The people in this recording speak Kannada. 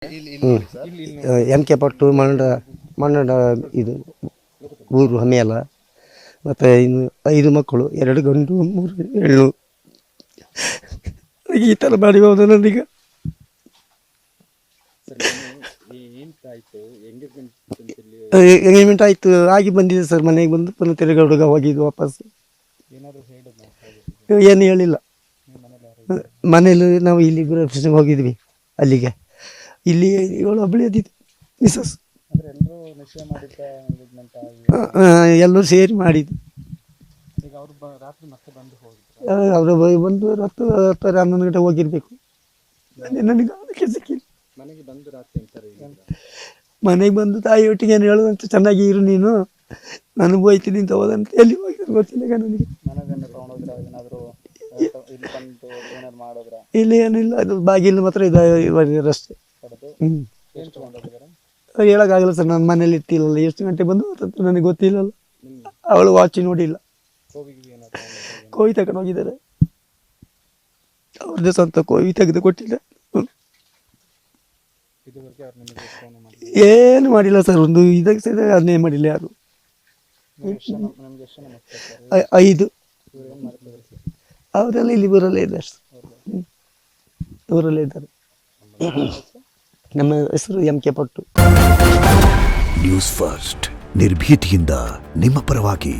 ಹ್ಞೂ ಎನ್ ಕೆ ಪಟ್ಟು ಮನ್ನಡ ಇದು ಊರು ಹಮೇಲ ಮತ್ತು ಇನ್ನು 5 ಮಕ್ಕಳು 2 ಗಂಡು 3 ಹೆಣ್ಣು. ಈ ಥರ ಮಾಡಿ ಹೋದ ನನಗೆ ಎಂಗೇಜ್ಮೆಂಟ್ ಆಯಿತು ಆಗಿ ಬಂದಿದೆ ಸರ್. ಮನೆಗೆ ಬಂದು ಪುನಃ ತಿರುಗಾಡುಗ ಹೋಗಿದ್ದು ವಾಪಸ್. ಏನು ಹೇಳಿಲ್ಲ. ಮನೇಲಿ ನಾವು ಇಲ್ಲಿ ಗೃಹಪ್ರವೇಶಕ್ಕೆ ಹೋಗಿದ್ವಿ ಅಲ್ಲಿಗೆ. ಇಲ್ಲಿ ಇವಳು ಒಬ್ಬಳೇ ಇದ್ದಿದ್ದು ಮಿಸಸ್. ಎಲ್ಲರೂ ಸೇರಿ ಮಾಡಿದ್ದು. ಅವರು ಬಂದು 10-11 ಗಂಟೆ ಹೋಗಿರ್ಬೇಕು. ನನಗೆ ಅದಕ್ಕೆ ಸಿಕ್ಕಿಲ್ಲ. ಮನೆಗೆ ಬಂದು ತಾಯಿ ಒಟ್ಟಿಗೆ ಏನು ಹೇಳೋದಂತ, ಚೆನ್ನಾಗಿ ಇರು ನೀನು, ನಾನು ಹೋಯ್ತೀನಿ ಅಂತ ಹೋದಂತ. ಎಲ್ಲಿ ಹೋಗಿದ್ದು ಗೊತ್ತಿಲ್ಲ ನನಗೆ. ಇಲ್ಲಿ ಏನಿಲ್ಲ, ಅದು ಬಾಗಿಲು ಮಾತ್ರ ಅಷ್ಟೇ. ಹೇಳೋಕ್ಕಾಗಲ್ಲ ಸರ್, ನಾನು ಮನೇಲಿ ಇರ್ತಿಲ್ಲಲ್ಲ. ಎಷ್ಟು ಗಂಟೆ ಬಂದು ಅಂತ ನನಗೆ ಗೊತ್ತಿಲ್ಲಲ್ಲ. ಅವಳು ವಾಚ್ ನೋಡಿಲ್ಲ. ಕೋವಿ ತಗೊಂಡು ಹೋಗಿದ್ದಾರೆ. ಅವ್ರದ್ದೇ ಸ್ವಂತ ಕೋವಿ ತೆಗೆದು ಕೊಟ್ಟಿಲ್ಲ. ಏನು ಮಾಡಿಲ್ಲ ಸರ್. ಒಂದು ಇದಕ್ಕೆ ಸಹ ಅದನ್ನೇ ಮಾಡಿಲ್ಲ ಯಾರು. 5 ಅವರೆಲ್ಲ ಇಲ್ಲಿ ಊರಲ್ಲೇ ಇದ್ದಾರೆ. ಊರಲ್ಲೇ ಇದ್ದಾರೆ. ನಮ್ಮ ಹೆಸರು ಎಂ ಕೆ ಪಟ್ಟು. ನ್ಯೂಸ್ ಫಸ್ಟ್, ನಿರ್ಭೀತಿಯಿಂದ ನಿಮ್ಮ ಪರವಾಗಿ.